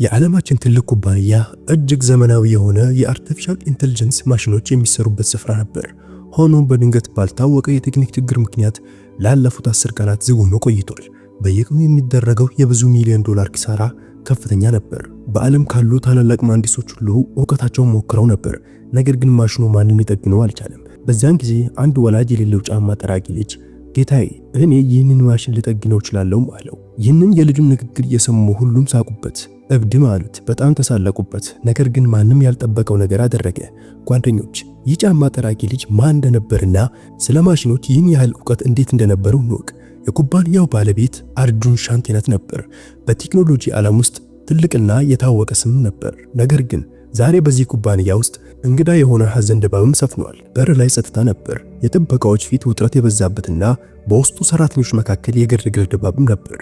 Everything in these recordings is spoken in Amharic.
የዓለማችን ትልቅ ኩባንያ እጅግ ዘመናዊ የሆነ የአርቲፊሻል ኢንተለጀንስ ማሽኖች የሚሰሩበት ስፍራ ነበር። ሆኖም በድንገት ባልታወቀ የቴክኒክ ችግር ምክንያት ላለፉት 10 ቀናት ዝግ ሆኖ ቆይቷል። በየቀኑ የሚደረገው የብዙ ሚሊዮን ዶላር ኪሳራ ከፍተኛ ነበር። በዓለም ካሉ ታላላቅ መሐንዲሶች ሁሉ ዕውቀታቸውን ሞክረው ነበር፣ ነገር ግን ማሽኑ ማንም ሊጠግነው አልቻለም። በዚያን ጊዜ አንድ ወላጅ የሌለው ጫማ ጠራጊ ልጅ ጌታዬ፣ እኔ ይህንን ማሽን ልጠግነው እችላለሁ አለው። ይህንን የልጁን ንግግር የሰሙ ሁሉም ሳቁበት፣ እብድም አሉት፣ በጣም ተሳለቁበት። ነገር ግን ማንም ያልጠበቀው ነገር አደረገ። ጓደኞች፣ ይህ ጫማ ጠራጊ ልጅ ማን እንደነበርና ስለ ማሽኖች ይህን ያህል ዕውቀት እንዴት እንደነበረው እንወቅ። የኩባንያው ባለቤት አርጁን ሻንቲናት ነበር። በቴክኖሎጂ ዓለም ውስጥ ትልቅና የታወቀ ስም ነበር። ነገር ግን ዛሬ በዚህ ኩባንያ ውስጥ እንግዳ የሆነ ሐዘን ድባብም ሰፍኗል። በር ላይ ጸጥታ ነበር። የጥበቃዎች ፊት ውጥረት የበዛበትና በውስጡ ሰራተኞች መካከል የግርግር ድባብም ነበር።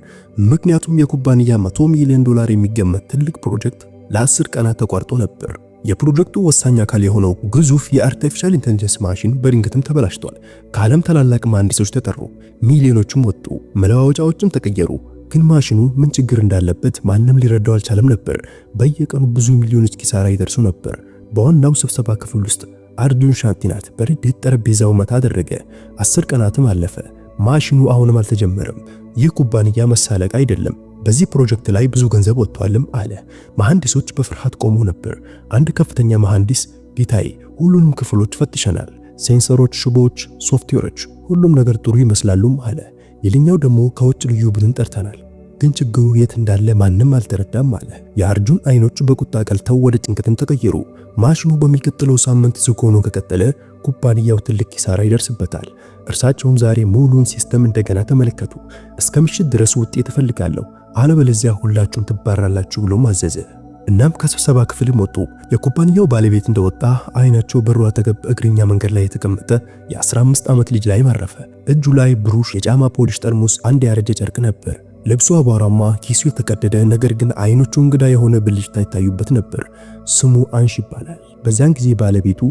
ምክንያቱም የኩባንያ $100 ሚሊዮን የሚገመት ትልቅ ፕሮጀክት ለ10 ቀናት ተቋርጦ ነበር። የፕሮጀክቱ ወሳኝ አካል የሆነው ግዙፍ የአርቲፊሻል ኢንተለጀንስ ማሽን በድንገትም ተበላሽቷል። ከዓለም ታላላቅ መሐንዲሶች ተጠሩ፣ ሚሊዮኖችም ወጡ፣ መለዋወጫዎችም ተቀየሩ። ግን ማሽኑ ምን ችግር እንዳለበት ማንም ሊረዳው አልቻለም ነበር። በየቀኑ ብዙ ሚሊዮኖች ኪሳራ ይደርሱ ነበር። በዋናው ስብሰባ ክፍል ውስጥ አርጁን ሻንቲናት በንዴት ጠረጴዛው መታ አደረገ። 10 ቀናትም አለፈ። ማሽኑ አሁንም አልተጀመረም። ይህ ኩባንያ መሳለቅ አይደለም፣ በዚህ ፕሮጀክት ላይ ብዙ ገንዘብ ወጥቷልም አለ። መሐንዲሶች በፍርሃት ቆመው ነበር። አንድ ከፍተኛ መሐንዲስ ጌታዬ፣ ሁሉንም ክፍሎች ፈትሸናል፣ ሴንሰሮች፣ ሽቦዎች፣ ሶፍትዌሮች፣ ሁሉም ነገር ጥሩ ይመስላሉም አለ። ሌላኛው ደግሞ ከውጭ ልዩ ቡድን ጠርተናል፣ ግን ችግሩ የት እንዳለ ማንም አልተረዳም አለ። የአርጁን አይኖች በቁጣ ቀልተው ወደ ጭንቀትም ተቀየሩ። ማሽኑ በሚቀጥለው ሳምንት ዝግ ሆኖ ከቀጠለ ኩባንያው ትልቅ ኪሳራ ይደርስበታል። እርሳቸውም ዛሬ ሙሉን ሲስተም እንደገና ተመለከቱ። እስከ ምሽት ድረስ ውጤት እፈልጋለሁ፣ አለበለዚያ ሁላችሁም ትባራላችሁ ብሎም አዘዘ። እናም ከስብሰባ ክፍልም ወጡ። የኩባንያው ባለቤት እንደወጣ አይናቸው በሩ አጠገብ እግረኛ መንገድ ላይ የተቀመጠ የ15 ዓመት ልጅ ላይ ማረፈ። እጁ ላይ ብሩሽ፣ የጫማ ፖሊሽ ጠርሙስ፣ አንድ ያረጀ ጨርቅ ነበር። ልብሱ አቧራማ፣ ኪሱ የተቀደደ፣ ነገር ግን አይኖቹ እንግዳ የሆነ ብልጭታ ይታዩበት ነበር። ስሙ አንሽ ይባላል። በዚያን ጊዜ ባለቤቱ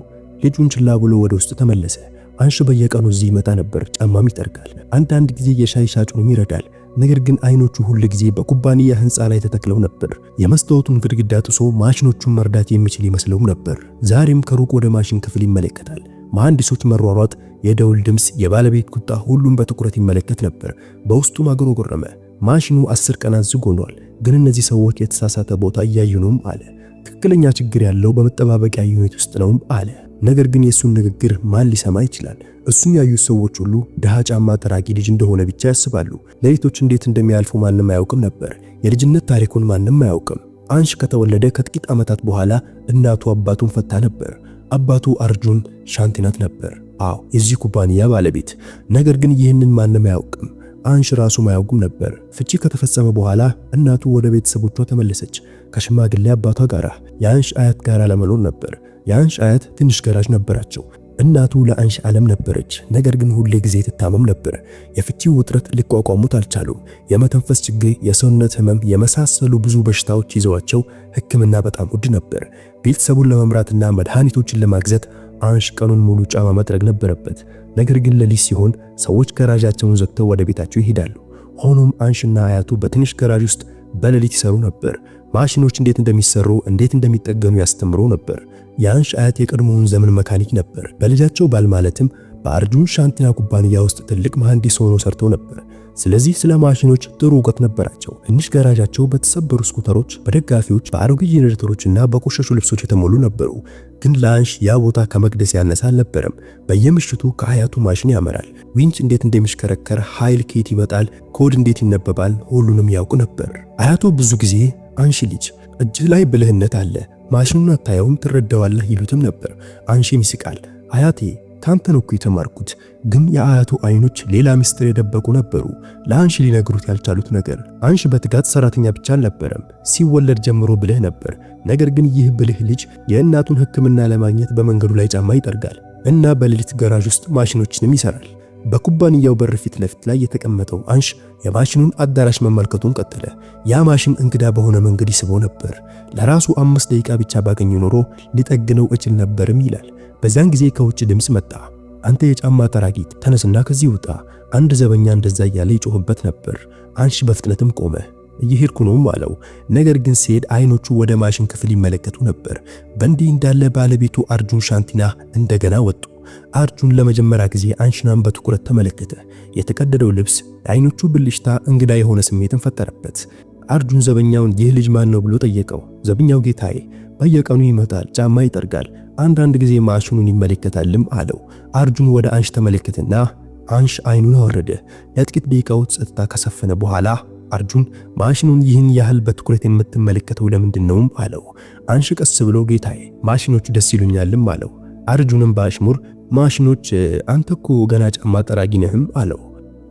ልጁን ችላ ብሎ ወደ ውስጥ ተመለሰ። አንሽ በየቀኑ እዚህ ይመጣ ነበር፣ ጫማም ይጠርጋል፣ አንዳንድ ጊዜ የሻይ ሻጩንም ይረዳል። ነገር ግን አይኖቹ ሁል ጊዜ በኩባንያ ህንፃ ላይ ተተክለው ነበር። የመስታወቱን ግድግዳ ጥሶ ማሽኖቹን መርዳት የሚችል ይመስለውም ነበር። ዛሬም ከሩቅ ወደ ማሽን ክፍል ይመለከታል። መሐንዲሶች መሯሯጥ፣ የደውል ድምፅ፣ የባለቤት ቁጣ፣ ሁሉም በትኩረት ይመለከት ነበር። በውስጡ ማገሮገረመ። ማሽኑ 10 ቀናት ዝግ ሆኗል፣ ግን እነዚህ ሰዎች የተሳሳተ ቦታ እያዩ ነውም አለ። ትክክለኛ ችግር ያለው በመጠባበቂያ ዩኒት ውስጥ ነውም አለ። ነገር ግን የሱን ንግግር ማን ሊሰማ ይችላል? እሱን ያዩት ሰዎች ሁሉ ድሃ ጫማ ጠራጊ ልጅ እንደሆነ ብቻ ያስባሉ። ሌሊቶች እንዴት እንደሚያልፉ ማንም አያውቅም ነበር። የልጅነት ታሪኩን ማንም አያውቅም። አንሽ ከተወለደ ከጥቂት ዓመታት በኋላ እናቱ አባቱን ፈታ ነበር። አባቱ አርጁን ሻንቲናት ነበር፣ አዎ የዚህ ኩባንያ ባለቤት። ነገር ግን ይህንን ማንም አያውቅም። አንሽ ራሱ አያውቅም ነበር። ፍቺ ከተፈጸመ በኋላ እናቱ ወደ ቤተሰቦቿ ተመለሰች፣ ከሽማግሌ አባቷ ጋር የአንሽ አያት ጋር ለመኖር ነበር። የአንሽ አያት ትንሽ ገራዥ ነበራቸው። እናቱ ለአንሽ ዓለም ነበረች፣ ነገር ግን ሁሌ ጊዜ ትታመም ነበር። የፍቺው ውጥረት ሊቋቋሙት አልቻሉም። የመተንፈስ ችግር፣ የሰውነት ህመም የመሳሰሉ ብዙ በሽታዎች ይዘዋቸው ሕክምና በጣም ውድ ነበር። ቤተሰቡን ለመምራትና መድኃኒቶችን ለማግዛት አንሽ ቀኑን ሙሉ ጫማ መጥረግ ነበረበት። ነገር ግን ሌሊት ሲሆን ሰዎች ገራዣቸውን ዘግተው ወደ ቤታቸው ይሄዳሉ። ሆኖም አንሽና አያቱ በትንሽ ገራዥ ውስጥ በሌሊት ይሰሩ ነበር። ማሽኖች እንዴት እንደሚሰሩ፣ እንዴት እንደሚጠገኑ ያስተምሩ ነበር። የአንሽ አያት የቀድሞውን ዘመን መካኒክ ነበር። በልጃቸው ባል ማለትም በአርጁን ሻንቲና ኩባንያ ውስጥ ትልቅ መሐንዲስ ሆኖ ሰርተው ነበር። ስለዚህ ስለ ማሽኖች ጥሩ ዕውቀት ነበራቸው። ትንሽ ገራዣቸው በተሰበሩ ስኩተሮች፣ በደጋፊዎች፣ በአሮጌ ጄኔሬተሮችና በቆሸሹ ልብሶች የተሞሉ ነበሩ። ግን ለአንሽ ያ ቦታ ከመቅደስ ያነሰ አልነበረም። በየምሽቱ ከአያቱ ማሽን ያመራል። ዊንች እንዴት እንደሚሽከረከር፣ ኃይል ከየት ይመጣል፣ ኮድ እንዴት ይነበባል፣ ሁሉንም ያውቁ ነበር። አያቱ ብዙ ጊዜ አንሽ ልጅ እጅህ ላይ ብልህነት አለ፣ ማሽኑን አታየውም፣ ትረዳዋለህ ይሉትም ነበር። አንሽም ይስቃል። አያቴ ካንተ ነው እኮ የተማርኩት። ግን የአያቱ አይኖች ሌላ ምስጢር የደበቁ ነበሩ፣ ለአንሽ ሊነግሩት ያልቻሉት ነገር። አንሽ በትጋት ሰራተኛ ብቻ አልነበረም፣ ሲወለድ ጀምሮ ብልህ ነበር። ነገር ግን ይህ ብልህ ልጅ የእናቱን ሕክምና ለማግኘት በመንገዱ ላይ ጫማ ይጠርጋል እና በሌሊት ገራዥ ውስጥ ማሽኖችንም ይሰራል። በኩባንያው በር ፊት ለፊት ላይ የተቀመጠው አንሽ የማሽኑን አዳራሽ መመልከቱን ቀጠለ። ያ ማሽን እንግዳ በሆነ መንገድ ይስበው ነበር። ለራሱ 5 ደቂቃ ብቻ ባገኘ ኖሮ ሊጠግነው እችል ነበርም ይላል። በዚያን ጊዜ ከውጭ ድምፅ መጣ። አንተ የጫማ ጠራጊ ተነስና ከዚህ ውጣ። አንድ ዘበኛ እንደዛ እያለ ይጮህበት ነበር። አንሽ በፍጥነትም ቆመ። እየሄድኩ ነው አለው። ነገር ግን ሲሄድ አይኖቹ ወደ ማሽን ክፍል ይመለከቱ ነበር። በእንዲህ እንዳለ ባለቤቱ አርጁን ሻንቲና እንደገና ወጡ። አርጁን ለመጀመሪያ ጊዜ አንሽናን በትኩረት ተመለከተ። የተቀደደው ልብስ፣ የአይኖቹ ብልሽታ እንግዳ የሆነ ስሜትን ፈጠረበት። አርጁን ዘበኛውን ይህ ልጅ ማን ነው ብሎ ጠየቀው። ዘበኛው ጌታዬ፣ በየቀኑ ይመጣል፣ ጫማ ይጠርጋል፣ አንዳንድ ጊዜ ማሽኑን ይመለከታልም አለው። አርጁን ወደ አንሽ ተመለከተና አንሽ አይኑን አወረደ። ለጥቂት ደቂቃዎች ጸጥታ ከሰፈነ በኋላ አርጁን ማሽኑን ይህን ያህል በትኩረት የምትመለከተው ለምንድን ነው አለው። አንሽ ቀስ ብሎ ጌታዬ፣ ማሽኖቹ ደስ ይሉኛልም አለው። አርጁንም በአሽሙር ማሽኖች፣ አንተ እኮ ገና ጫማ ጠራጊ ነህም አለው።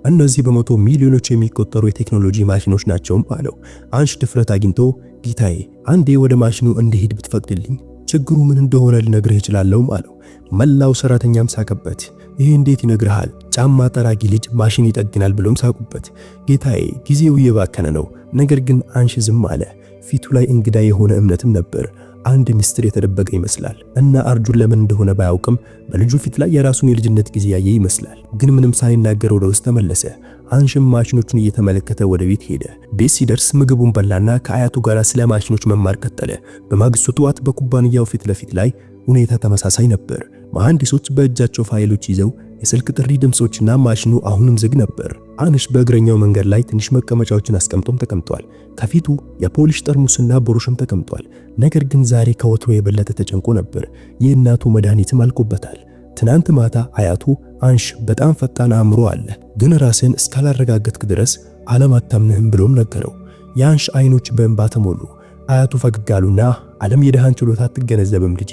እነዚህ በመቶ ሚሊዮኖች የሚቆጠሩ የቴክኖሎጂ ማሽኖች ናቸውም አለው። አንሽ ድፍረት አግኝቶ ጌታዬ፣ አንዴ ወደ ማሽኑ እንዲሄድ ብትፈቅድልኝ ችግሩ ምን እንደሆነ ልነግርህ እችላለሁም አለው። መላው ሰራተኛም ሳቀበት። ይሄ እንዴት ይነግርሃል? ጫማ ጠራጊ ልጅ ማሽን ይጠግናል ብሎም ሳቁበት። ጌታዬ፣ ጊዜው እየባከነ ነው። ነገር ግን አንሽ ዝም አለ። ፊቱ ላይ እንግዳ የሆነ እምነትም ነበር። አንድ ምስጢር የተደበቀ ይመስላል እና አርጁን ለምን እንደሆነ ባያውቅም በልጁ ፊት ላይ የራሱን የልጅነት ጊዜ ያየ ይመስላል። ግን ምንም ሳይናገር ወደ ውስጥ ተመለሰ። አንሽም ማሽኖቹን እየተመለከተ ወደ ቤት ሄደ። ቤት ሲደርስ ምግቡን በላና ከአያቱ ጋር ስለ ማሽኖች መማር ቀጠለ። በማግስቱ ጠዋት በኩባንያው ፊት ለፊት ላይ ሁኔታ ተመሳሳይ ነበር። መሐንዲሶች በእጃቸው ፋይሎች ይዘው የስልክ ጥሪ ድምጾችና ማሽኑ አሁንም ዝግ ነበር። አንሽ በእግረኛው መንገድ ላይ ትንሽ መቀመጫዎችን አስቀምጦም ተቀምጧል። ከፊቱ የፖሊሽ ጠርሙስና ብሩሽም ተቀምጧል። ነገር ግን ዛሬ ከወትሮ የበለጠ ተጨንቆ ነበር። የእናቱ መድኃኒትም አልቆበታል። ትናንት ማታ አያቱ አንሽ በጣም ፈጣን አእምሮ አለ፣ ግን ራስን እስካላረጋገጥክ ድረስ ዓለም አታምንህም ብሎም ነገረው። የአንሽ አይኖች በእንባ ተሞሉ። አያቱ ፈገግ አሉና ዓለም የደሃን ችሎታ አትገነዘብም ልጄ፣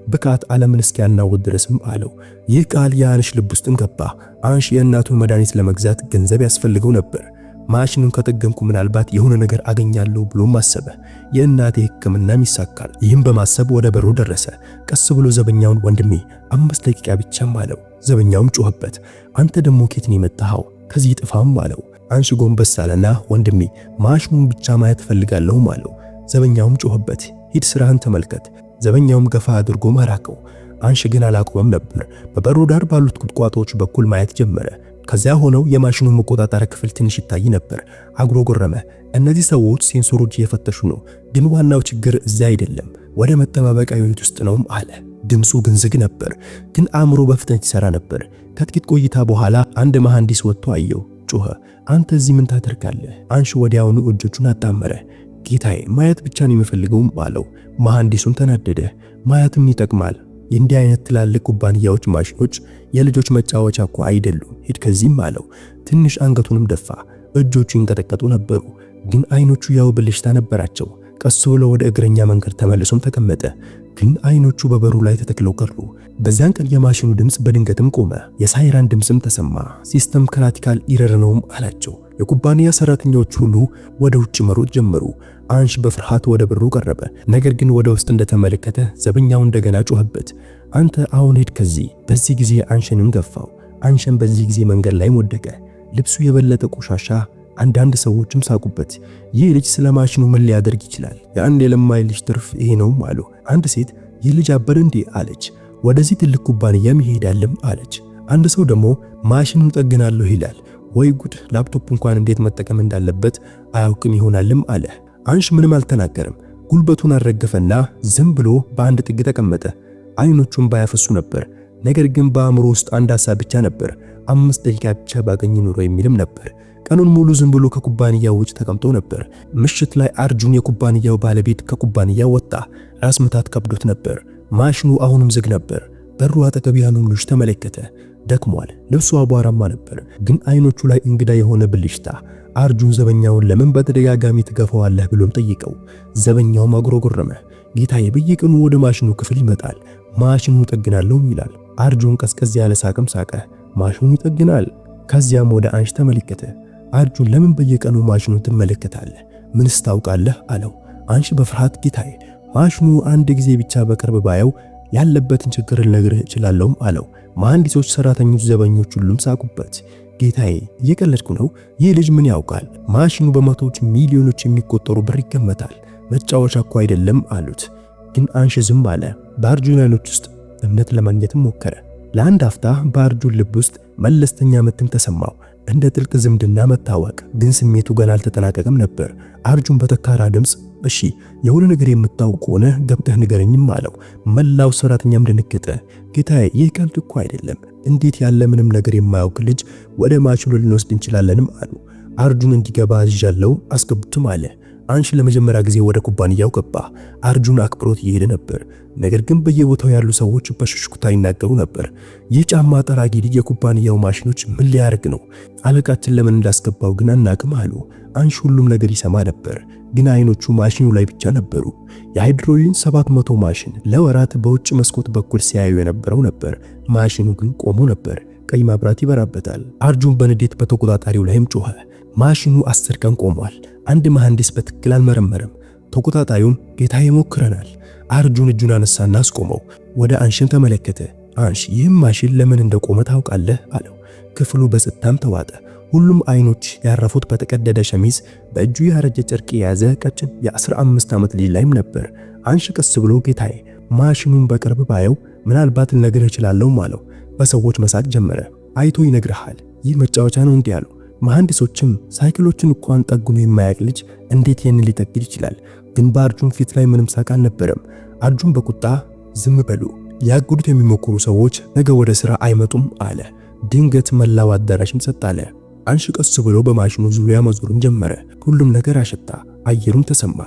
ብቃት ዓለምን እስኪያናውጥ ድረስም አለው። ይህ ቃል የአንሽ ልብ ውስጥም ገባ። አንሽ የእናቱን መድኃኒት ለመግዛት ገንዘብ ያስፈልገው ነበር። ማሽኑን ከጠገምኩ ምናልባት የሆነ ነገር አገኛለሁ ብሎም አሰበ። የእናቴ ሕክምናም ይሳካል። ይህም በማሰብ ወደ በሩ ደረሰ። ቀስ ብሎ ዘበኛውን ወንድሜ 5 ደቂቃ ብቻም አለው። ዘበኛውም ጮኸበት። አንተ ደግሞ ከየት ነው የመጣኸው? ከዚህ ጥፋም አለው። አንሽ ጎንበስ አለና ወንድሜ ማሽኑን ብቻ ማየት ፈልጋለሁም አለው። ዘበኛውም ጮኸበት። ሂድ ስራህን ተመልከት። ዘበኛውም ገፋ አድርጎ ማራከው። አንሽ ግን አላቆመም ነበር። በበሩ ዳር ባሉት ቁጥቋጦዎች በኩል ማየት ጀመረ። ከዚያ ሆነው የማሽኑን መቆጣጠሪያ ክፍል ትንሽ ይታይ ነበር። አጉረመረመ። እነዚህ ሰዎች ሴንሰሮች እየፈተሹ ነው፣ ግን ዋናው ችግር እዚያ አይደለም፣ ወደ መጠባበቂያ ዩኒት ውስጥ ነውም አለ። ድምፁ ግን ዝግ ነበር፣ ግን አእምሮ በፍጥነት ይሰራ ነበር። ከጥቂት ቆይታ በኋላ አንድ መሐንዲስ ወጥቶ አየው። ጮኸ። አንተ እዚህ ምን ታደርጋለህ? አንሽ ወዲያውኑ እጆቹን አጣመረ። ጌታዬ፣ ማየት ብቻ ነው የምፈልገው አለው። መሐንዲሱም ተናደደ። ማየትም ይጠቅማል። የእንዲህ አይነት ትላልቅ ኩባንያዎች ማሽኖች የልጆች መጫወቻ እኮ አይደሉም። ሂድ ከዚህም አለው። ትንሽ አንገቱንም ደፋ። እጆቹ ይንቀጠቀጡ ነበሩ፣ ግን አይኖቹ ያው ብልሽታ ነበራቸው። ቀስ ብሎ ወደ እግረኛ መንገድ ተመልሶም ተቀመጠ፣ ግን አይኖቹ በበሩ ላይ ተተክለው ቀሩ። በዚያን ቀን የማሽኑ ድምፅ በድንገትም ቆመ። የሳይራን ድምፅም ተሰማ። ሲስተም ክራቲካል ኢረር ነውም አላቸው። የኩባንያ ሰራተኞች ሁሉ ወደ ውጭ መሮጥ ጀመሩ። አንሽ በፍርሃት ወደ በሩ ቀረበ። ነገር ግን ወደ ውስጥ እንደተመለከተ ዘበኛው እንደገና ጮኸበት። አንተ አሁን ሄድ ከዚህ። በዚህ ጊዜ አንሽንም ገፋው። አንሽን በዚህ ጊዜ መንገድ ላይ ወደቀ። ልብሱ የበለጠ ቆሻሻ። አንዳንድ ሰዎችም ሳቁበት። ይህ ልጅ ስለ ማሽኑ ምን ሊያደርግ ይችላል? የአንድ የለማይ ልጅ ትርፍ ይሄ ነው አሉ። አንድ ሴት ይህ ልጅ አበደ እንዴ አለች። ወደዚህ ትልቅ ኩባንያም ይሄዳልም አለች። አንድ ሰው ደግሞ ማሽኑን ጠግናለሁ ይላል። ወይ ጉድ! ላፕቶፕ እንኳን እንዴት መጠቀም እንዳለበት አያውቅም ይሆናልም አለ። አንሽ ምንም አልተናገረም። ጉልበቱን አረገፈና ዝም ብሎ በአንድ ጥግ ተቀመጠ። አይኖቹን ባያፈሱ ነበር። ነገር ግን በአእምሮ ውስጥ አንድ ሐሳብ ብቻ ነበር። 5 ደቂቃ ብቻ ባገኝ ኑሮ የሚልም ነበር። ቀኑን ሙሉ ዝም ብሎ ከኩባንያው ውጭ ተቀምጦ ነበር። ምሽት ላይ አርጁን የኩባንያው ባለቤት ከኩባንያው ወጣ። ራስ ምታት ከብዶት ነበር። ማሽኑ አሁንም ዝግ ነበር። በሩ አጠገብ ያለውን ልጅ ተመለከተ። ደክሟል። ልብሱ አቧራማ ነበር፣ ግን አይኖቹ ላይ እንግዳ የሆነ ብልሽታ። አርጁን ዘበኛውን ለምን በተደጋጋሚ ትገፋዋለህ ብሎም ጠይቀው። ዘበኛውም አጉረመረመ። ጌታዬ በየቀኑ ወደ ማሽኑ ክፍል ይመጣል፣ ማሽኑ ይጠግናለሁ ይላል። አርጁን ቀዝቀዝ ያለ ሳቅም ሳቀ። ማሽኑ ይጠግናል? ከዚያም ወደ አንሽ ተመለከተ። አርጁን ለምን በየቀኑ ማሽኑን ትመለከታለህ? ምንስ ታውቃለህ አለው። አንሽ በፍርሃት ጌታዬ፣ ማሽኑ አንድ ጊዜ ብቻ በቅርብ ባየው ያለበትን ችግር ልነግርህ እችላለሁ አለው። መሐንዲሶች፣ ሰራተኞች፣ ዘበኞች ሁሉም ሳቁበት። ጌታዬ እየቀለድኩ ነው። ይህ ልጅ ምን ያውቃል? ማሽኑ በመቶዎች ሚሊዮኖች የሚቆጠሩ ብር ይገመታል። መጫወቻ እኮ አይደለም አሉት። ግን አንሽ ዝም አለ። በአርጁን አይኖች ውስጥ እምነት ለማግኘትም ሞከረ። ለአንድ አፍታ በአርጁን ልብ ውስጥ መለስተኛ ምትም ተሰማው። እንደ ጥልቅ ዝምድና መታወቅ። ግን ስሜቱ ገና አልተጠናቀቀም ነበር። አርጁን በተካራ ድምፅ እሺ የሆነ ነገር የምታውቅ ከሆነ ገብተህ ንገረኝም አለው። መላው ሰራተኛም ደነገጠ። ጌታዬ ይህ ቀልድ እኮ አይደለም። እንዴት ያለ ምንም ነገር የማያውቅ ልጅ ወደ ማሽኑ ልንወስድ እንችላለንም አሉ። አርጁን እንዲገባ አዝዣለሁ አስገቡትም አለ። አንሺ ለመጀመሪያ ጊዜ ወደ ኩባንያው ገባ። አርጁን አክብሮት እየሄደ ነበር። ነገር ግን በየቦታው ያሉ ሰዎች በሽሽኩታ ይናገሩ ነበር። ይህ ጫማ ጠራጊ ልጅ የኩባንያው ማሽኖች ምን ሊያደርግ ነው? አለቃችን ለምን እንዳስገባው ግን አናቅም አሉ። አንሺ ሁሉም ነገር ይሰማ ነበር፣ ግን አይኖቹ ማሽኑ ላይ ብቻ ነበሩ። የሃይድሮሊን 700 ማሽን ለወራት በውጭ መስኮት በኩል ሲያዩ የነበረው ነበር። ማሽኑ ግን ቆሞ ነበር። ቀይ መብራት ይበራበታል። አርጁን በንዴት በተቆጣጣሪው ላይም ጮኸ። ማሽኑ 10 ቀን ቆሟል። አንድ መሐንዲስ በትክክል አልመረመረም። ተቆጣጣሪውም ጌታዬ ሞክረናል። አርጁን እጁን አነሳና አስቆመው። ወደ አንሽን ተመለከተ። አንሽ ይህም ማሽን ለምን እንደቆመ ታውቃለህ አለው። ክፍሉ በጸጥታም ተዋጠ። ሁሉም አይኖች ያረፉት በተቀደደ ሸሚዝ በእጁ ያረጀ ጨርቅ የያዘ ቀጭን የ15 ዓመት ልጅ ላይም ነበር። አንሽ ቀስ ብሎ ጌታዬ ማሽኑን በቅርብ ባየው ምናልባት ልነግርህ እችላለሁ አለው። በሰዎች መሳቅ ጀመረ። አይቶ ይነግርሃል፣ ይህ መጫወቻ ነው እንዲህ አሉ። መሐንዲሶችም ሳይክሎችን እንኳን ጠግኖ የማያውቅ ልጅ እንዴት ይህን ሊጠግን ይችላል? ግን በአርጁን ፊት ላይ ምንም ሳቅ አልነበረም። አርጁን በቁጣ ዝም በሉ፣ ሊያግዱት የሚሞክሩ ሰዎች ነገ ወደ ሥራ አይመጡም አለ። ድንገት መላው አዳራሽም ጸጥ አለ። አንሺ ቀስ ብሎ በማሽኑ ዙሪያ መዞርን ጀመረ። ሁሉም ነገር አሸታ፣ አየሩም ተሰማ።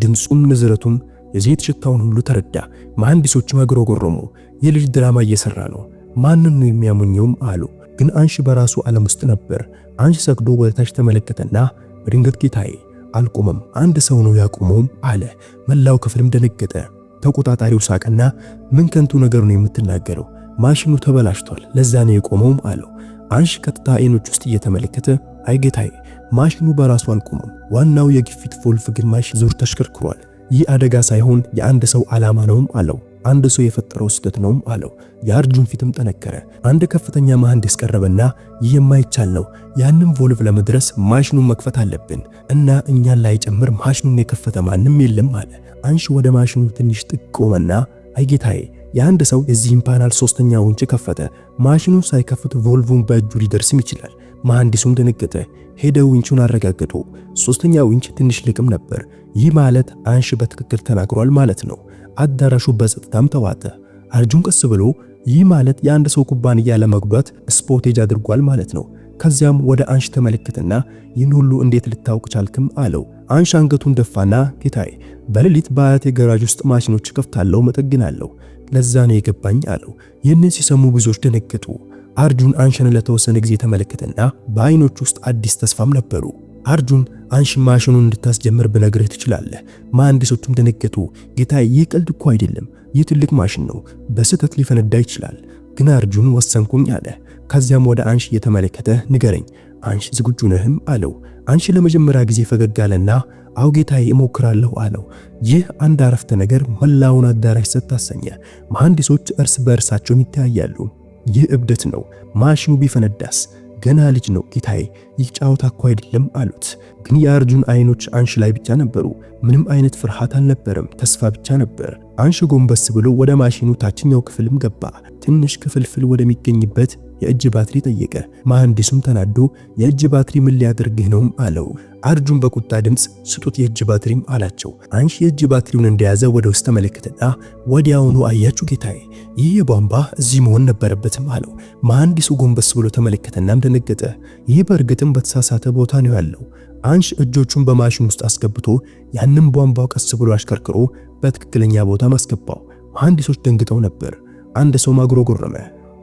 ድምፁም ንዝረቱም የዘይት ሽታውን ሁሉ ተረዳ። መሐንዲሶችም አግሮገረሙ። የልጅ ድራማ እየሰራ ነው፣ ማንን ነው የሚያሞኘውም አሉ። ግን አንሺ በራሱ ዓለም ውስጥ ነበር። አንሺ ሰግዶ ወደ ታች ተመለከተና በድንገት ጌታዬ አልቆመም፣ አንድ ሰው ነው ያቆመውም አለ። መላው ክፍልም ደነገጠ። ተቆጣጣሪው ሳቀና ምን ከንቱ ነገር ነው የምትናገረው? ማሽኑ ተበላሽቷል፣ ለዛ ነው የቆመውም አለው። አንሺ ቀጥታ አይኖች ውስጥ እየተመለከተ አይ ጌታዬ ማሽኑ በራሱ አልቆመም፣ ዋናው የግፊት ቮልቭ ግማሽ ዙር ተሽከርክሯል። ይህ አደጋ ሳይሆን የአንድ ሰው ዓላማ ነውም አለው። አንድ ሰው የፈጠረው ስህተት ነውም አለው። የአርጁን ፊትም ጠነከረ። አንድ ከፍተኛ መሐንዲስ ቀረበና ይህ የማይቻል ነው፣ ያንን ቮልቭ ለመድረስ ማሽኑን መክፈት አለብን እና እኛን ላይ ጨምር ማሽኑን የከፈተ ማንም የለም አለ። አንሺ ወደ ማሽኑ ትንሽ ጥቅ ቆመና አይ ጌታዬ የአንድ ሰው የዚህን ፓናል 3ኛ ዊንች ከፈተ። ማሽኑን ሳይከፍት ቮልቭን በእጁ ሊደርስም ይችላል። መሐንዲሱም ደነገጠ። ሄደው ዊንቹን አረጋገጡ። 3ኛ ዊንች ትንሽ ልቅም ነበር። ይህ ማለት አንሺ በትክክል ተናግሯል ማለት ነው። አዳራሹ በጸጥታም ተዋጠ። አርጁን ቀስ ብሎ ይህ ማለት የአንድ ሰው ኩባንያ ለመጉዳት ስፖቴጅ አድርጓል ማለት ነው። ከዚያም ወደ አንሺ ተመለከተና ይህን ሁሉ እንዴት ልታውቅ ቻልክም አለው። አንሺ አንገቱን ደፋና ጌታዬ በሌሊት በአያቴ ገራጅ ውስጥ ማሽኖች ከፍታለሁ፣ መጠግናለሁ፣ ለዛ ነው የገባኝ አለው። ይህንን ሲሰሙ ብዙዎች ደነገጡ። አርጁን አንሺን ለተወሰነ ጊዜ ተመለከተና በአይኖቹ ውስጥ አዲስ ተስፋም ነበሩ። አርጁን አንሺ ማሽኑን እንድታስጀምር ብነግርህ ትችላለህ። መሐንዲሶቹም ደነገጡ። ጌታዬ ይህ ቀልድ እኮ አይደለም፣ ይህ ትልቅ ማሽን ነው፣ በስህተት ሊፈነዳ ይችላል። ግን አርጁን ወሰንኩኝ አለ። ከዚያም ወደ አንሺ እየተመለከተ ንገረኝ፣ አንሺ ዝግጁ ነህም አለው። አንሺ ለመጀመሪያ ጊዜ ፈገግ አለና አው ጌታዬ እሞክራለሁ አለው። ይህ አንድ አረፍተ ነገር መላውን አዳራሽ ጸጥ አሰኘ። መሐንዲሶች እርስ በእርሳቸው ይተያያሉ። ይህ እብደት ነው፣ ማሽኑ ቢፈነዳስ? ገና ልጅ ነው ጌታዬ፣ ይህ ጫወታ እኮ አይደለም አሉት። ግን የአርጁን አይኖች አንሺ ላይ ብቻ ነበሩ። ምንም አይነት ፍርሃት አልነበረም፣ ተስፋ ብቻ ነበር። አንሺ ጎንበስ ብሎ ወደ ማሽኑ ታችኛው ክፍልም ገባ። ትንሽ ክፍልፍል ወደሚገኝበት የእጅ ባትሪ ጠየቀ። መሐንዲሱም ተናዶ የእጅ ባትሪ ምን ሊያደርግህ ነው አለው። አርጁን በቁጣ ድምፅ ስጡት የእጅ ባትሪም አላቸው። አንሺ የእጅ ባትሪውን እንደያዘ ወደ ውስጥ ተመለከተና ወዲያውኑ አያችሁ ጌታዬ፣ ይህ የቧንቧ እዚህ መሆን ነበረበትም አለው። መሐንዲሱ ጎንበስ ብሎ ተመለከተናም ደነገጠ። ይህ በእርግጥም በተሳሳተ ቦታ ነው ያለው። አንሺ እጆቹን በማሽኑ ውስጥ አስገብቶ ያንን ቧንቧ ቀስ ብሎ አሽከርክሮ በትክክለኛ ቦታ ማስገባው። መሐንዲሶች ደንግጠው ነበር። አንድ ሰው ማጉረጎረመ።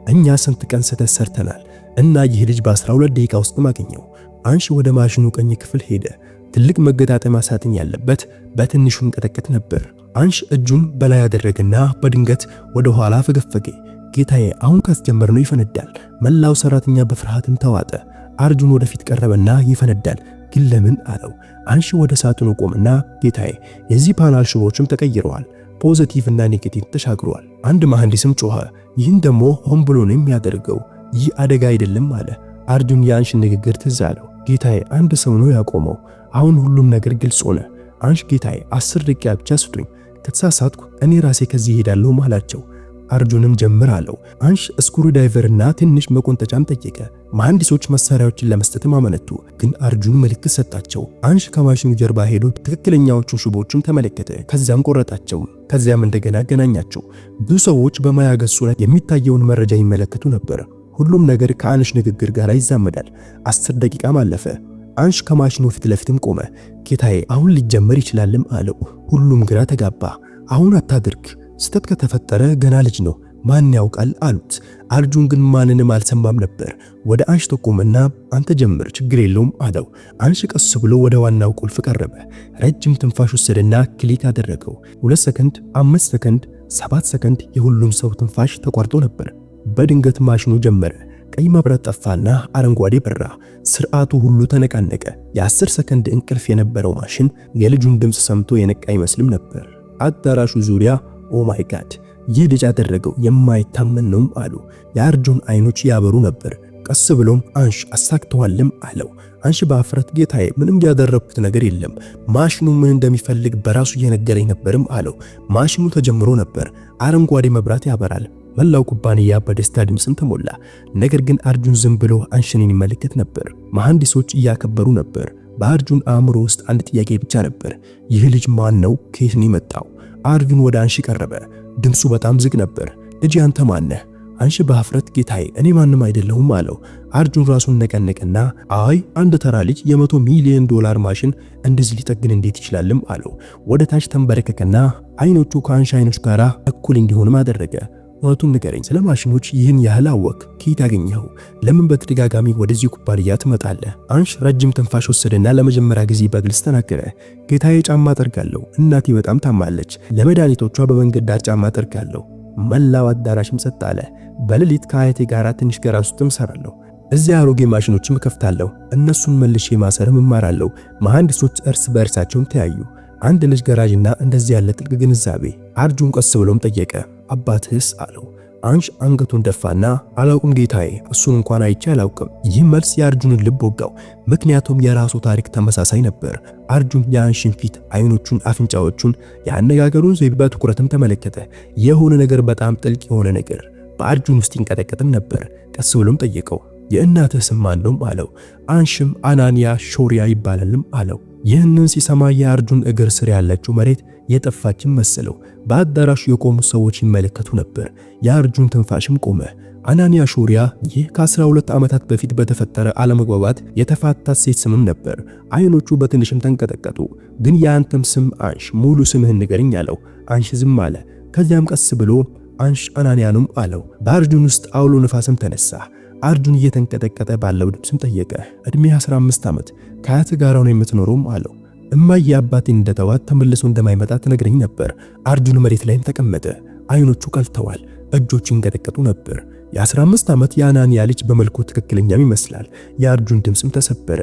እኛ ስንት ቀን ስህተት ሰርተናል እና ይህ ልጅ በ12 ደቂቃ ውስጥ ማገኘው። አንሺ ወደ ማሽኑ ቀኝ ክፍል ሄደ። ትልቅ መገጣጠሚያ ሳጥን ያለበት በትንሹ እንቀጠቀጥ ነበር። አንሺ እጁን በላይ ያደረገና በድንገት ወደ ኋላ ፈገፈገ። ጌታዬ አሁን ካስጀመርነው ይፈነዳል። መላው ሰራተኛ በፍርሃትም ተዋጠ። አርጁን ወደፊት ቀረበና ይፈነዳል ግን ለምን አለው። አንሺ ወደ ሳጥኑ ቆመና ጌታዬ የዚህ ፓናል ሽቦችም ተቀይረዋል፣ ፖዚቲቭ እና ኔጌቲቭ ተሻግሯል። አንድ መሐንዲስም ጮኸ፣ ይህን ደግሞ ሆን ብሎ ነው የሚያደርገው፣ ይህ አደጋ አይደለም አለ። አርጁን የአንሺን ንግግር ትዝ አለው። ጌታዬ አንድ ሰው ነው ያቆመው። አሁን ሁሉም ነገር ግልጽ ሆነ። አንሺ ጌታዬ 10 ደቂቃ ብቻ ስጡኝ፣ ከተሳሳትኩ እኔ ራሴ ከዚህ እሄዳለሁ አላቸው። አርጁንም ጀምር አለው። አንሽ ስክሩ ዳይቨርና ትንሽ መቆንጠጫም ጠየቀ። መሐንዲሶች መሳሪያዎችን ለመስጠትም አመነቱ፣ ግን አርጁን ምልክት ሰጣቸው። አንሽ ከማሽኑ ጀርባ ሄዶ ትክክለኛዎቹን ሽቦዎችን ተመለከተ። ከዚያም ቆረጣቸው። ከዚያም እንደገና አገናኛቸው። ብዙ ሰዎች በማያ ገጹ ላይ የሚታየውን መረጃ ይመለከቱ ነበር። ሁሉም ነገር ከአንሽ ንግግር ጋር ይዛመዳል። 10 ደቂቃም አለፈ። አንሽ ከማሽኑ ፊት ለፊትም ቆመ። ጌታዬ አሁን ሊጀመር ይችላልም አለው። ሁሉም ግራ ተጋባ። አሁን አታድርግ፣ ስተት ከተፈጠረ ገና ልጅ ነው፣ ማን ያውቃል አሉት። አርጁን ግን ማንንም አልሰማም ነበር። ወደ አንሽ ተቆመና አንተ ጀምር፣ ችግር የለውም አለው። አንሽ ቀስ ብሎ ወደ ዋናው ቁልፍ ቀረበ። ረጅም ትንፋሽ ወሰደና ክሊክ አደረገው። 2 ሰከንድ፣ 5 ሰከንድ፣ 7 ሰከንድ፣ የሁሉም ሰው ትንፋሽ ተቋርጦ ነበር። በድንገት ማሽኑ ጀመረ። ቀይ መብራት ጠፋና አረንጓዴ በራ። ስርዓቱ ሁሉ ተነቃነቀ። የ10 ሰከንድ እንቅልፍ የነበረው ማሽን የልጁን ድምፅ ሰምቶ የነቃ አይመስልም ነበር። አዳራሹ ዙሪያ ኦ ማይ ጋድ ይህ ልጅ ያደረገው የማይታመን ነው አሉ። የአርጁን አይኖች ያበሩ ነበር። ቀስ ብሎም አንሽ አሳክተዋልም አለው። አንሽ በአፍረት ጌታዬ ምንም ያደረኩት ነገር የለም፣ ማሽኑ ምን እንደሚፈልግ በራሱ እየነገረኝ ነበርም አለው። ማሽኑ ተጀምሮ ነበር። አረንጓዴ መብራት ያበራል። መላው ኩባንያ በደስታ ድምፅም ተሞላ። ነገር ግን አርጁን ዝም ብሎ አንሽን ይመለከት ነበር። መሐንዲሶች እያከበሩ ነበር። በአርጁን አእምሮ ውስጥ አንድ ጥያቄ ብቻ ነበር። ይህ ልጅ ማን ነው? ከየት ነው የመጣው? አርጁን ወደ አንሽ ቀረበ። ድምፁ በጣም ዝግ ነበር። ልጅ አንተ ማን ነህ? አንሽ በአፍረት ጌታዬ እኔ ማንም አይደለሁም አለው። አርጁን ራሱን ነቀነቀና አይ አንድ ተራ ልጅ የ100 ሚሊዮን ዶላር ማሽን እንደዚህ ሊጠግን እንዴት ይችላልም አለው። ወደ ታች ተንበረከከና አይኖቹ ከአንሽ አይኖች ጋር እኩል እንዲሆንም አደረገ። እውነቱን ንገረኝ፣ ስለ ማሽኖች ይህን ያህል አወቅ? ከየት ያገኘኸው? ለምን በተደጋጋሚ ወደዚህ ኩባንያ ትመጣለህ? አንሽ ረጅም ትንፋሽ ወሰደና ለመጀመሪያ ጊዜ በግልጽ ተናገረ። ጌታዬ ጫማ ጠርጋለሁ፣ እናቴ በጣም ታማለች፣ ለመድኃኒቶቿ በመንገድ ዳር ጫማ ጠርጋለሁ። መላው አዳራሽም ጸጥ አለ። በሌሊት ከአያቴ ጋር ትንሽ ገራዥ ውስጥም እሰራለሁ። እዚያ አሮጌ ማሽኖችም እከፍታለሁ፣ እነሱን መልሼ ማሰርም እማራለሁ። መሐንዲሶች እርስ በእርሳቸውም ተያዩ። አንድ ልጅ ገራዥና እንደዚህ ያለ ጥልቅ ግንዛቤ። አርጁን ቀስ ብሎም ጠየቀ፣ አባትህስ አለው። አንሽ አንገቱን ደፋና አላውቅም ጌታዬ፣ እሱን እንኳን አይቼ አላውቅም። ይህ መልስ የአርጁንን ልብ ወጋው፣ ምክንያቱም የራሱ ታሪክ ተመሳሳይ ነበር። አርጁን የአንሽን ፊት፣ አይኖቹን፣ አፍንጫዎቹን፣ የአነጋገሩን ዘይቤ በትኩረትም ተመለከተ። የሆነ ነገር በጣም ጥልቅ የሆነ ነገር በአርጁን ውስጥ ይንቀጠቀጥም ነበር። ቀስ ብሎም ጠየቀው፣ የእናትህ ስም ማን ነው አለው። አንሽም አናንያ ሾሪያ ይባላልም አለው። ይህንን ሲሰማ የአርጁን እግር ስር ያለችው መሬት የጠፋችን መሰለው። በአዳራሹ የቆሙ ሰዎች ይመለከቱ ነበር። የአርጁን ትንፋሽም ቆመ። አናንያ ሾሪያ ይህ ከ12 ዓመታት በፊት በተፈጠረ አለመግባባት የተፋታት ሴት ስምም ነበር። አይኖቹ በትንሽም ተንቀጠቀጡ። ግን የአንተም ስም አንሽ፣ ሙሉ ስምህን ንገረኝ አለው። አንሽ ዝም አለ። ከዚያም ቀስ ብሎ አንሽ አናንያኑም አለው። በአርጁን ውስጥ አውሎ ነፋስም ተነሳ። አርጁን እየተንቀጠቀጠ ባለው ድምፅም ጠየቀ፣ እድሜ 15 ዓመት፣ ከአያት ጋር ነው የምትኖረውም አለው። እማዬ አባቴን እንደተዋት ተመልሶ እንደማይመጣ ትነግረኝ ነበር። አርጁን መሬት ላይም ተቀመጠ። አይኖቹ ቀልተዋል። እጆቹ ይንቀጠቀጡ ነበር። የ15 ዓመት የአናንያ ልጅ በመልኩ ትክክለኛም ይመስላል። የአርጁን ድምፅም ተሰበረ።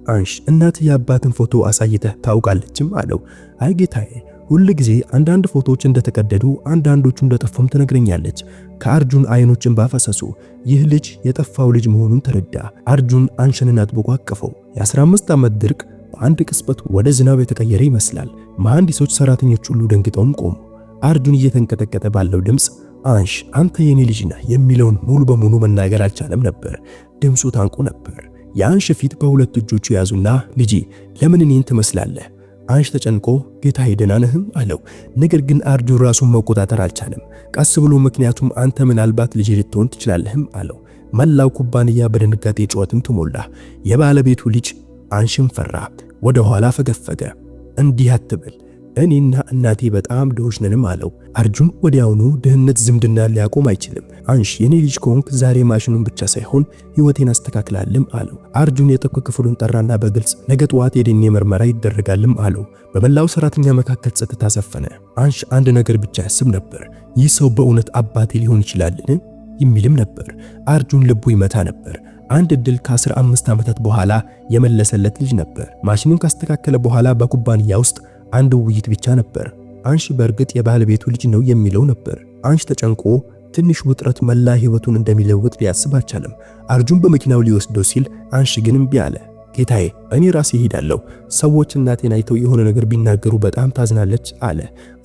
አንሽ እናት የአባትን ፎቶ አሳይተህ ታውቃለችም አለው። አይ ጌታዬ፣ ሁል ጊዜ አንዳንድ ፎቶዎች እንደተቀደዱ አንዳንዶቹ እንደጠፉም ትነግረኛለች። ከአርጁን አይኖች እንባ ፈሰሱ። ይህ ልጅ የጠፋው ልጅ መሆኑን ተረዳ። አርጁን አንሽንን አጥብቆ አቀፈው። የ15 ዓመት ድርቅ በአንድ ቅጽበት ወደ ዝናብ የተቀየረ ይመስላል። መሐንዲሶች፣ ሰራተኞች ሁሉ ደንግጠውም ቆሙ። አርጁን እየተንቀጠቀጠ ባለው ድምፅ አንሽ አንተ የኔ ልጅ ነህ የሚለውን ሙሉ በሙሉ መናገር አልቻለም ነበር። ድምፁ ታንቆ ነበር። የአንሽ ፊት በሁለት እጆቹ ያዙና ልጄ ለምን እኔን ትመስላለህ? አንሽ ተጨንቆ ጌታዬ ደህና ነህም አለው። ነገር ግን አርጁን ራሱን መቆጣጠር አልቻለም። ቀስ ብሎ ምክንያቱም አንተ ምናልባት ልጅ ልትሆን ትችላለህም አለው። መላው ኩባንያ በድንጋጤ ጩኸትም ተሞላ። የባለቤቱ ልጅ አንሽም ፈራ። ወደ ኋላ ፈገፈገ። እንዲህ አትበል፣ እኔና እናቴ በጣም ድሆች ነንም አለው። አርጁን ወዲያውኑ ድህነት ዝምድና ሊያቆም አይችልም። አንሽ የኔ ልጅ ከሆንክ ዛሬ ማሽኑን ብቻ ሳይሆን ህይወቴን አስተካክላልም አለው። አርጁን የጠቁ ክፍሉን ጠራና በግልጽ ነገ ጠዋት የዲኤንኤ ምርመራ ይደረጋልም አለው። በመላው ሰራተኛ መካከል ጸጥታ ሰፈነ። አንሽ አንድ ነገር ብቻ ያስብ ነበር፣ ይህ ሰው በእውነት አባቴ ሊሆን ይችላልን የሚልም ነበር። አርጁን ልቡ ይመታ ነበር። አንድ እድል ከ15 ዓመታት በኋላ የመለሰለት ልጅ ነበር። ማሽኑን ካስተካከለ በኋላ በኩባንያ ውስጥ አንድ ውይይት ብቻ ነበር። አንሽ በእርግጥ የባለቤቱ ልጅ ነው የሚለው ነበር። አንሽ ተጨንቆ ትንሽ ውጥረት መላ ህይወቱን እንደሚለውጥ ሊያስብ አልቻለም። አርጁን በመኪናው ሊወስደው ሲል አንሽ ግን እምቢ አለ። ጌታዬ እኔ ራሴ እሄዳለሁ። ሰዎች እናቴን አይተው የሆነ ነገር ቢናገሩ በጣም ታዝናለች አለ።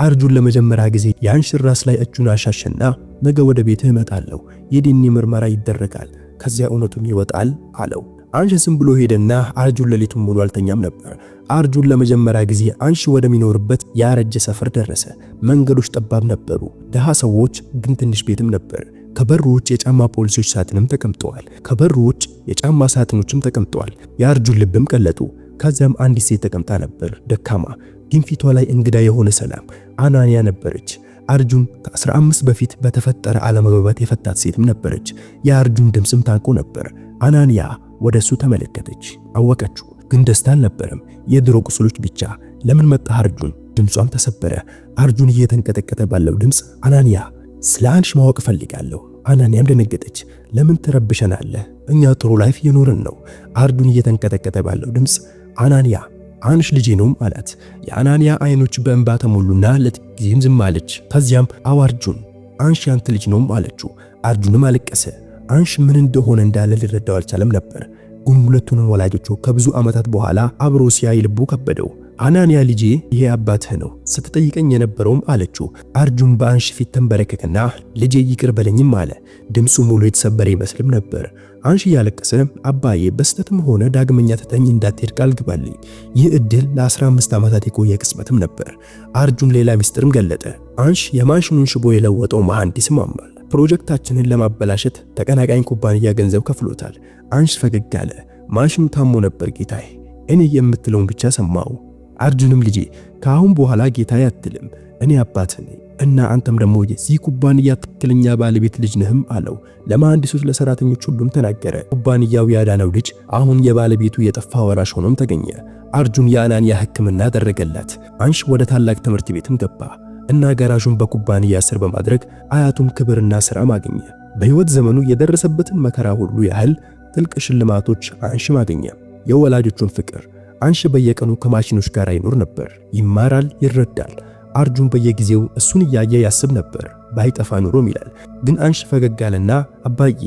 አርጁን ለመጀመሪያ ጊዜ የአንሽን ራስ ላይ እጁን አሻሸና ነገ ወደ ቤትህ እመጣለሁ፣ የዲኤንኤ ምርመራ ይደረጋል፣ ከዚያ እውነቱም ይወጣል አለው። አንሽ ዝም ብሎ ሄደና አርጁን ሌሊቱን ሙሉ አልተኛም ነበር። አርጁን ለመጀመሪያ ጊዜ አንሽ ወደሚኖርበት ያረጀ ሰፈር ደረሰ። መንገዶች ጠባብ ነበሩ፣ ደሃ ሰዎች ግን ትንሽ ቤትም ነበር። ከበሩ ውጭ የጫማ ፖሊሶች ሳጥንም ተቀምጠዋል። ከበሩ ውጭ የጫማ ሳጥኖችም ተቀምጠዋል። የአርጁን ልብም ቀለጡ። ከዚያም አንዲት ሴት ተቀምጣ ነበር፣ ደካማ ግን ፊቷ ላይ እንግዳ የሆነ ሰላም። አናንያ ነበረች። አርጁን ከ15 በፊት በተፈጠረ አለመግባባት የፈታት ሴትም ነበረች። የአርጁን ድምፅም ታንቆ ነበር። አናንያ ወደሱ ተመለከተች፣ አወቀችው። ግን ደስታ አልነበረም፣ የድሮ ቁስሎች ብቻ። ለምን መጣህ አርጁን? ድምጿም ተሰበረ። አርጁን እየተንቀጠቀጠ ባለው ድምፅ አናንያ ስለ አንሽ ማወቅ ፈልጋለሁ። አናንያም ደነገጠች። ለምን ትረብሸናለህ? እኛ ጥሩ ላይፍ እየኖርን ነው። አርጁን እየተንቀጠቀጠ ባለው ድምፅ አናንያ አንሽ ልጄ ነው አላት። የአናንያ አይኖች በእንባ ተሞሉና ለጥቂትም ዝም አለች። ከዚያም አዎ አርጁን አንሽ ያንተ ልጅ ነው አለችው። አርጁንም አለቀሰ። አንሽ ምን እንደሆነ እንዳለ ሊረዳው አልቻለም ነበር። ግን ሁለቱንም ወላጆቹ ከብዙ ዓመታት በኋላ አብሮ ሲያይ ልቡ ከበደው። አናንያ ልጄ ይሄ አባትህ ነው ስትጠይቀኝ የነበረውም አለችው። አርጁን በአንሽ ፊት ተንበረከከና ልጄ ይቅር በለኝም አለ። ድምፁ ሙሉ የተሰበረ ይመስልም ነበር። አንሽ እያለቀሰ አባዬ በስተትም ሆነ ዳግመኛ ትተኝ እንዳትሄድ ቃል ግባልኝ። ይህ እድል ለ15 ዓመታት የቆየ ቅጽበትም ነበር። አርጁን ሌላ ሚስጥርም ገለጠ። አንሽ የማሽኑን ሽቦ የለወጠው መሐንዲስም አምኗል። ፕሮጀክታችንን ለማበላሸት ተቀናቃኝ ኩባንያ ገንዘብ ከፍሎታል። አንሽ ፈገግ አለ። ማሽኑ ታሞ ነበር ጌታዬ፣ እኔ የምትለውን ብቻ ሰማው። አርጁንም ልጄ ከአሁን በኋላ ጌታዬ አትልም፣ እኔ አባትህ ነኝ እና አንተም ደግሞ የዚህ ኩባንያ ትክክለኛ ባለቤት ልጅ ነህም አለው። ለመሐንዲሶች ለሰራተኞች ሁሉም ተናገረ። ኩባንያው ያዳነው ልጅ አሁን የባለቤቱ የጠፋ ወራሽ ሆኖም ተገኘ። አርጁን የአናንያ ሕክምና አደረገላት። አንሽ ወደ ታላቅ ትምህርት ቤትም ገባ እና ጋራዡን በኩባንያ ስር በማድረግ አያቱም ክብርና ሥራም አገኘ። በሕይወት ዘመኑ የደረሰበትን መከራ ሁሉ ያህል ጥልቅ ሽልማቶች አንሽም አገኘ። የወላጆቹን ፍቅር። አንሽ በየቀኑ ከማሽኖች ጋር ይኖር ነበር። ይማራል፣ ይረዳል። አርጁን በየጊዜው እሱን እያየ ያስብ ነበር። ባይጠፋ ኑሮም ይላል። ግን አንሽ ፈገግ አለና አባዬ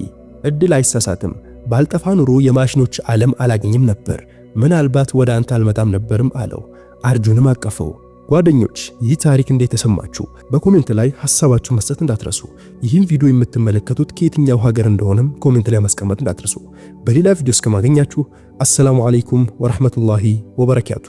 እድል አይሳሳትም፣ ባልጠፋ ኑሮ የማሽኖች ዓለም አላገኝም ነበር፣ ምናልባት ወደ አንተ አልመጣም ነበርም አለው። አርጁንም አቀፈው። ጓደኞች ይህ ታሪክ እንዴት ተሰማችሁ? በኮሜንት ላይ ሐሳባችሁ መስጠት እንዳትረሱ። ይህን ቪዲዮ የምትመለከቱት ከየትኛው ሀገር እንደሆነም ኮሜንት ላይ ማስቀመጥ እንዳትረሱ። በሌላ ቪዲዮ እስከማገኛችሁ አሰላሙ አለይኩም ወራህመቱላሂ ወበረካቱ።